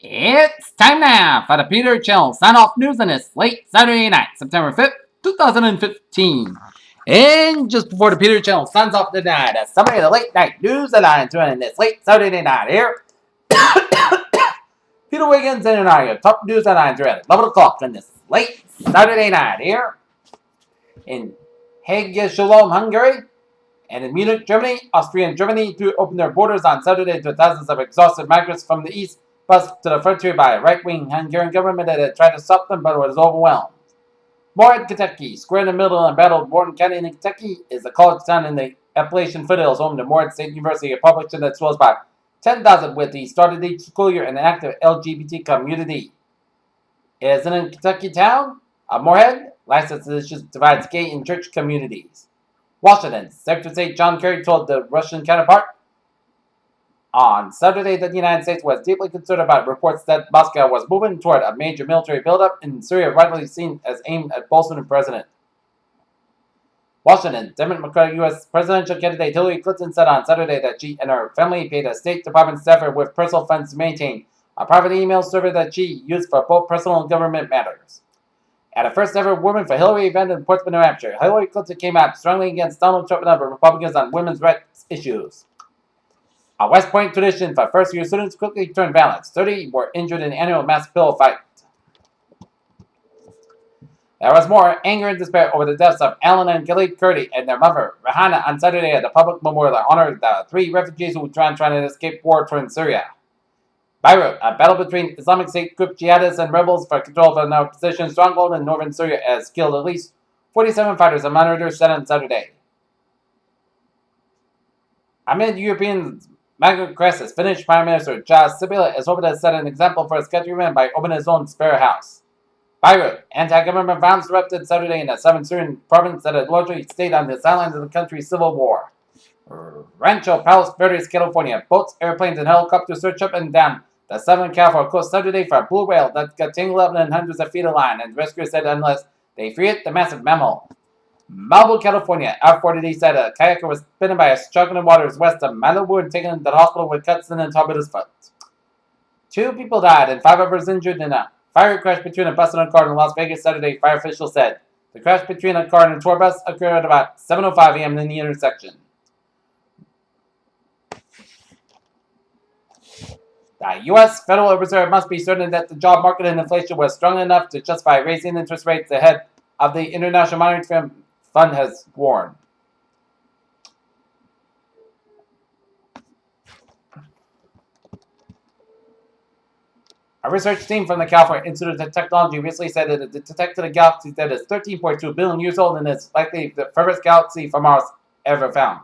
It's time now for the Peter Chill sign-off news on this late Saturday night, September 5th, 2015. And just before the Peter Chill signs off tonight, a summary of the late night news headlines running this late Saturday night here. Peter Wiggins and your top news headlines are at 11 o'clock on this late Saturday night here. In Hague, Shalom, Hungary, and in Munich, Germany, Austria and Germany to open their borders on Saturday to thousands of exhausted migrants from the east bused to the frontier by a right-wing Hungarian government that had tried to stop them but was overwhelmed. More in Kentucky, square in the middle of Battle-Borden County in Kentucky, is a college town in the Appalachian foothills home to Morehead State University, a public that swells by 10,000 with the started each school year and an active LGBT community. Isn't in Kentucky town of Morehead, licensed divides gay and church communities. Washington, Secretary of State John Kerry told the Russian counterpart on Saturday that the United States was deeply concerned about reports that Moscow was moving toward a major military buildup in Syria, widely seen as aimed at bolstering the president. Washington, Democratic U.S. presidential candidate Hillary Clinton said on Saturday that she and her family paid a State Department staffer with personal funds to maintain a private email server that she used for both personal and government matters. At a first-ever Women for Hillary event in Portsmouth, New Hampshire, Hillary Clinton came out strongly against Donald Trump and other Republicans on women's rights issues. A West Point tradition for first-year students quickly turned violent. 30 were injured in an annual mass pillow fight. There was more anger and despair over the deaths of Alan and Khalid Kurdi and their mother, Rahana, on Saturday at the public memorial that honored the 3 refugees who trying to escape war-torn Syria. Beirut, a battle between Islamic State group jihadists and rebels for control of an opposition stronghold in northern Syria has killed at least 47 fighters, a monitor said on Saturday. Amid European migrant crisis, Finnish Prime Minister Juha Sipilä is hoping to set an example for his countrymen by opening his own spare house. Beirut, anti-government violence erupted Saturday in a southern Syrian province that had largely stayed on the sidelines of the country's civil war. Rancho Palos Verdes, California, boats, airplanes, and helicopters searched up and down the southern California coast Saturday for a blue whale that got tangled up in hundreds of feet of line, and rescuers said unless they free it, the massive mammal. Malibu, California, R40D said a kayaker was bitten by a shark in the waters west of Malibu and taken to the hospital with cuts in the top of his foot. 2 people died and 5 others injured in a fire crash between a bus and a car in Las Vegas Saturday, fire officials said. The crash between a car and a tour bus occurred at about 7:05 a.m. in the intersection. The U.S. Federal Reserve must be certain that the job market and inflation was strong enough to justify raising interest rates ahead of the International Monetary Fund has warned. A research team from the California Institute of Technology recently said that it detected a galaxy that is 13.2 billion years old and is likely the furthest galaxy from Mars ever found.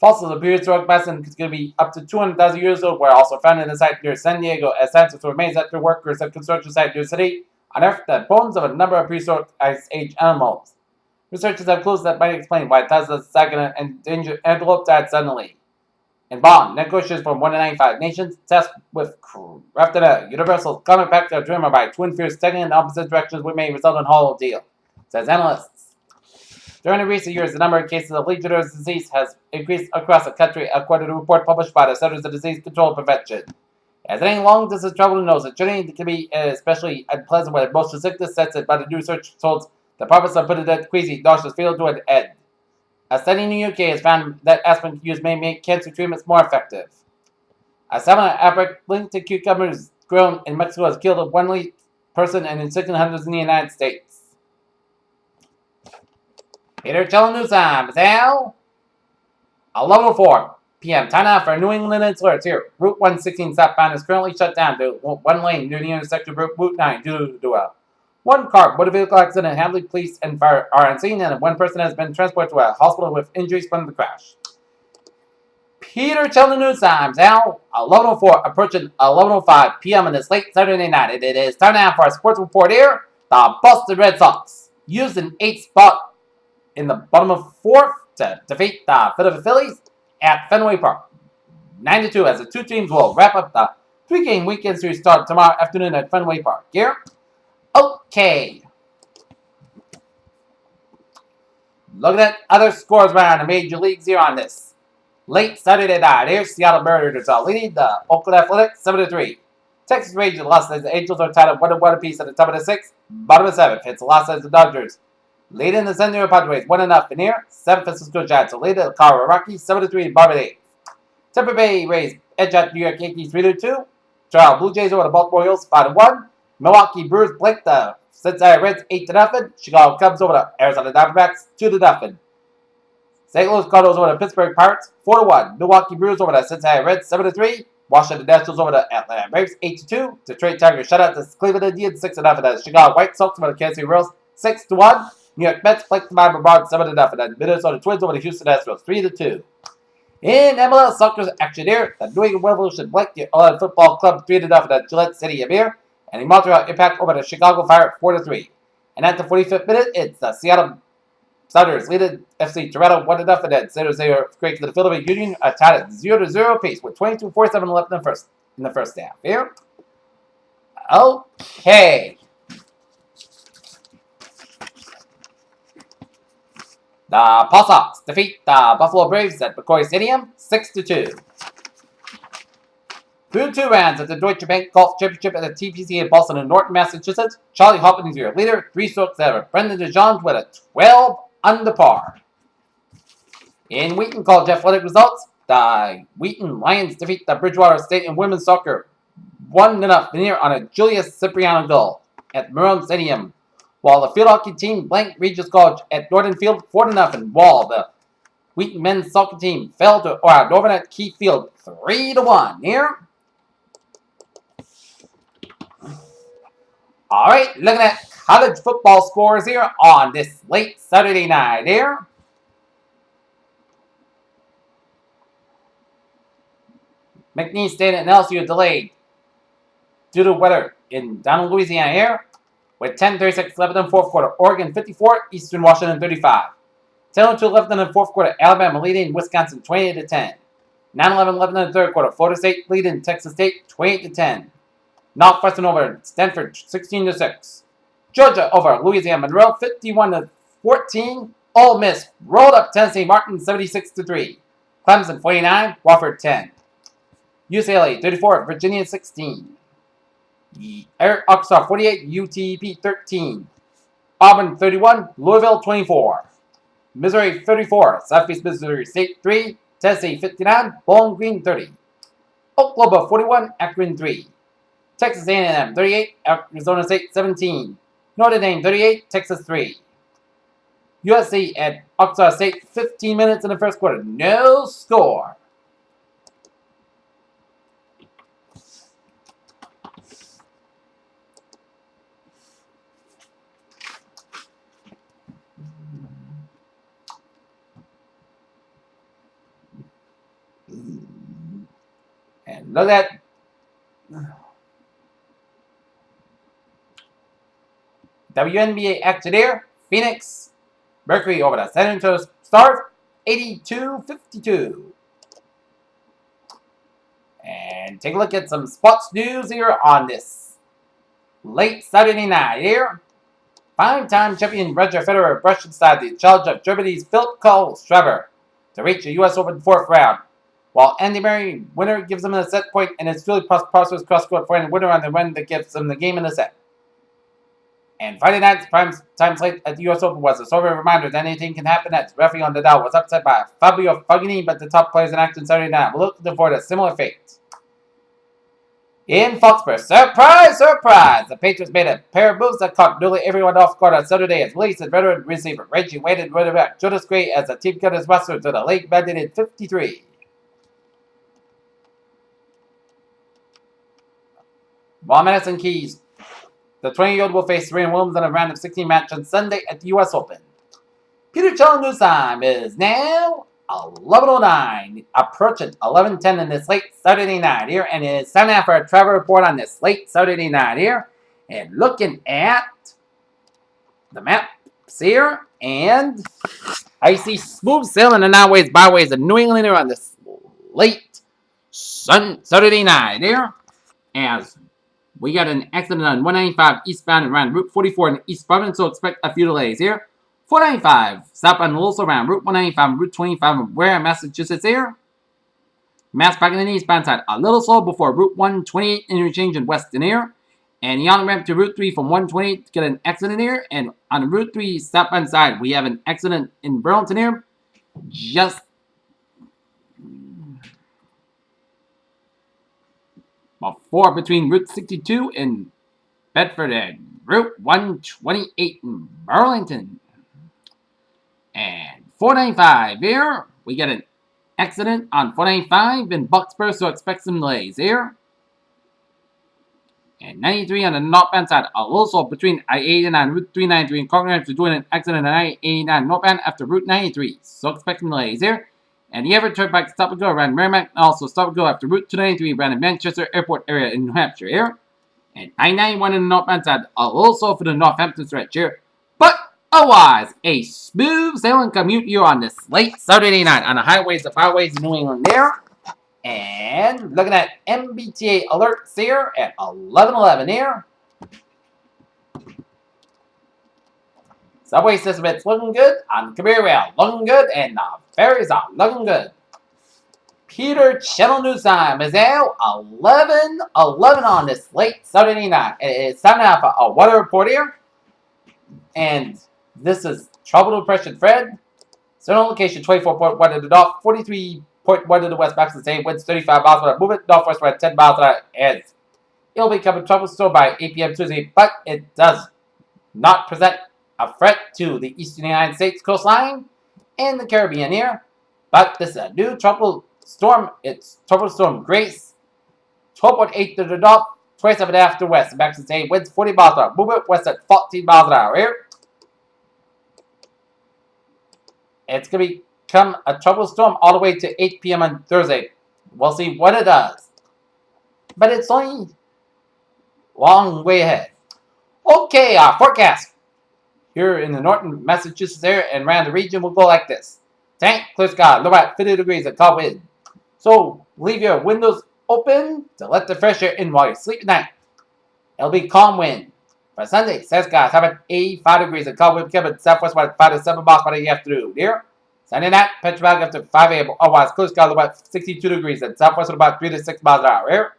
Fossils of prehistoric bison could be up to 200,000 years old were also found in a site near San Diego as scientists were amazed after workers at construction site near the city unearthed the bones of a number of prehistoric Ice Age animals. Researchers have clues that might explain why thousands of saginaw and endangered antelope died suddenly. In Bonn, negotiators from 195 nations tasked with crafting a universal climate pact are driven by twin fears taking in opposite directions which may result in a hollow deal, says analysts. During the recent years, the number of cases of Legionnaires' disease has increased across the country, according to a report published by the Centers of Disease Control and Prevention. As any long-distance traveler knows, the journey can be especially unpleasant when motion sickness sets it, but the new research holds the purpose of putting that queasy, nauseous feel to an end. A study in the UK has found that aspirin use may make cancer treatments more effective. A salmonella outbreak linked to cucumbers grown in Mexico has killed one person and sickened hundreds in the United States. Peter Chell News Time is now 11:04 p.m. Time now for New England alerts here. Route 116 southbound is currently shut down to one lane near the intersection of Route 9 due to a one-car motor vehicle accident. Hadley police and fire are on scene, and one person has been transported to a hospital with injuries from the crash. Peter Chell News Time is now 11:04, approaching 11:05 p.m. on this late Saturday night. It is time now for a sports report here. The Boston Red Sox used an 8th spot in the bottom of 4th to defeat the Philadelphia Phillies at Fenway Park. 9-2 as the 2 teams will wrap up the 3-game weekend series start tomorrow afternoon at Fenway Park. Here, okay. Look at other scores around the major leagues here on this Late Saturday night, here's Seattle Mariners leading the Oakland Athletics 7-3. Texas Rangers lost as the Angels are tied at 1-1 apiece at the top of the sixth. Bottom of the seventh, it's the loss as the Dodgers. Leading the San Diego Padres 1-0 in here. 7 Francisco Giants lead the Colorado Rockies 7-3 in bottom of the eighth. Tampa Bay Rays edge out New York Yankees 3-2. Toronto Blue Jays over the Baltimore Orioles 5-1. Milwaukee Brewers blank the Cincinnati Reds 8-0. Chicago Cubs over the Arizona Diamondbacks 2-0. St. Louis Cardinals over the Pittsburgh Pirates 4-1. Milwaukee Brewers over the Cincinnati Reds 7-3. Washington Nationals over the Atlanta Braves 8-2. Detroit Tigers shut out the Cleveland Indians 6-0. The Chicago White Sox over the Kansas City Royals 6-1. New York Mets blank the Miami Marlins 7-0. And Minnesota Twins over the Houston Astros 3-2. In MLS soccer action here, the New England Revolution blanked the Orlando Football Club 3-0 at Gillette Stadium here. And the Montreal Impact over the Chicago Fire 4-3. And at the 45th minute, it's the Seattle Sounders leading FC Toronto 1-0, and then 0-0 great to the Philadelphia Union tied at 0-0 pace with 22:47 left in the first half. Here, okay. The Paw Sox defeat the Buffalo Braves at McCoy Stadium 6-2. Through 2 rounds at the Deutsche Bank Golf Championship at the TPC in Boston and Norton, Massachusetts, Charlie Hoffman is your leader. 3 strokes ahead. Brendan DeJohns with a 12 under par. In Wheaton College athletic results, the Wheaton Lions defeat the Bridgewater State in women's soccer 1-0 veneer on a Julius Cipriano goal at Marone Stadium, while the field hockey team blanked Regis College at Northern Field 4-0, while the Wheaton men's soccer team fell to Northern at Keith Field 3-1. Here. Alright, looking at college football scores here on this late Saturday night here. McNeese State and LSU delayed due to weather in down in Louisiana here with 10:36 left in the fourth quarter. Oregon 54, Eastern Washington 35. 10:02 left in the fourth quarter. Alabama leading Wisconsin 28-10. 9:11 left in the third quarter. Florida State leading Texas State 28-10. Northwestern over Stanford 16-6. Georgia over Louisiana Monroe 51-14. Ole Miss rolled up Tennessee Martin 76-3. Clemson 49, Wofford 10. UCLA 34, Virginia 16. Arkansas 48, UTEP 13. Auburn 31, Louisville 24. Missouri 34, Southeast Missouri State 3. Tennessee 59, Bowling Green 30. Oklahoma 41, Akron 3. Texas A&M 38, Arizona State 17. Notre Dame 38, Texas 3. USC at Arkansas State 15 minutes in the first quarter. No score. And look at WNBA action here. Phoenix Mercury over the San Antonio Stars 82-52. And take a look at some sports news here on this late Saturday night here. 5-time champion Roger Federer brushed aside the challenge of Germany's Philipp Kohlschreiber to reach the U.S. Open fourth round, while Andy Murray winner gives him a set point and it's Julie Prosper's cross-court for a winner on the run that gives him the game in the set. And Friday night's prime time slate at the U.S. Open was a sobering reminder that anything can happen as Rafael Nadal was upset by Fabio Fognini, but the top players in action Saturday night will look forward to a similar fate. In Foxborough, surprise, surprise! The Patriots made a pair of moves that caught nearly everyone off guard on Saturday as released as veteran receiver Reggie Wade and running back Jonas Gray as the team cut his roster to the late mandated 53. Mohamed Hassan Keys, the 20-year-old will face Serena Williams in a round of 16 match on Sunday at the U.S. Open. Peter Challenger's time is now 11:09, approaching 11:10 in this late Saturday night here, and it is time now for a travel report on this late Saturday night here. And looking at the maps here, and I see smooth sailing and outways byways of New England here on this late Saturday night here, as we got an accident on 195 eastbound around Route 44 in East Providence, so expect a few delays here. 495 southbound also around Route 195 and Route 25 in Wareham, Massachusetts here. Mass parking in the eastbound side a little slow before Route 128 interchange in Weston here. And the on ramp to Route 3 from 128 to get an accident here. And on Route 3 southbound side, we have an accident in Burlington here. Just before between Route 62 in Bedford and Route 128 in Burlington. And 495 here, we get an accident on 495 in Bucksburg, so expect some delays here. And 93 on the northbound side, also between I-89 and Route 393 in Concord after doing an accident on I-89 northbound after Route 93, so expect some delays here. And the Everett Turnpike stop and go around Merrimack, and also stop and go after Route 293 around the Manchester Airport area in New Hampshire here. And I-91 in the northbound side, also for the Northampton stretch here. But otherwise, a smooth sailing commute here on this late Saturday night on the highways and byways in New England there. And looking at MBTA alerts here at 11:11 here. Subway system, it's looking good. On Career Rail, looking good. And the ferries are looking good. Peter Channel News Time is now 11:11 on this late Saturday night. It's time to have a weather report here. And this is Tropical Depression Fred. Central location 24.1 to the north, 43.1 to the west, back to the same winds 35 miles per hour. Movement northwest at 10 miles per hour. And it'll become a tropical storm by 8 p.m. Tuesday, but it does not present a threat to the eastern United States coastline and the Caribbean here. But this is a new tropical storm. It's Tropical Storm Grace. 12.8 to the north, 27.5 to the west. Back to the same winds 40 miles per hour. Movement west at 14 miles an hour here. It's going to become a tropical storm all the way to 8 p.m. on Thursday. We'll see what it does. But it's only a long way ahead. Okay, our forecast here in the northern Massachusetts area and around the region will go like this. Tank, clear sky, low at 50 degrees and calm wind. So leave your windows open to let the fresh air in while you sleep at night. It'll be calm wind. For Sunday, sunny skies, have at 85 degrees and calm wind coming southwest at 5 to 7 miles by the afternoon. Here, Sunday night, Petrobras after 5 a.m. Otherwise, clear sky, low at 62 degrees and southwest at about 3 to 6 miles an hour. Here,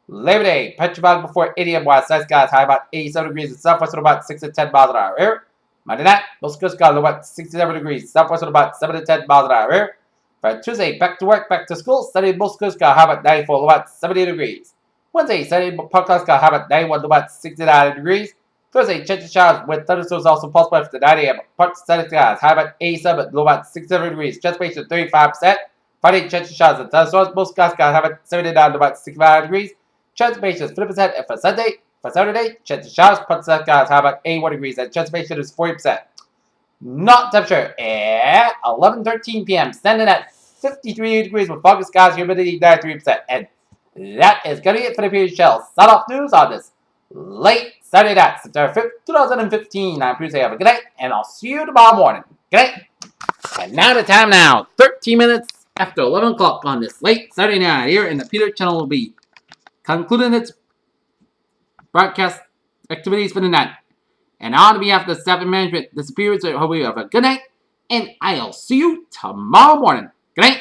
Labor Day, Petrobras before 8 a.m. While sunny skies, high about 87 degrees and southwest at about 6 to 10 miles an hour. Here, Monday night, most clear sky, low at 67 degrees, southwest at about 7 to 10 miles an hour. Here, for Tuesday, back to work, back to school. Sunday, most clear sky, high about 94, low at 70 degrees. Wednesday, Sunday, podcast sky, high about 91, low at 69 degrees. Thursday, chance of showers with thunderstorms also possible after 9 a.m. Parts of sunny skies, high about 87, low about 67 degrees. Chance ratio 35%. Friday, chance of showers with thunderstorms, most skies, high about 79, low about 65 degrees. Chance ratio is 50%. And for Saturday, chance of showers, parts of skies, high about 81 degrees. And chance ratio is 40%. Not temperature at 11:13 p.m. Standing at 53 degrees with foggy skies, humidity 93%. And that is going to be it for the Peter Shell Start Off News on this late Saturday night, September 5th, 2015. I'm Peter. Have a good night, and I'll see you tomorrow morning. Good night. And now the time now, 13 minutes after 11 o'clock on this late Saturday night here in the Peter Channel will be concluding its broadcast activities for the night. And on behalf of the staff and management, the superiors, I hope you have a good night, and I'll see you tomorrow morning. Good night.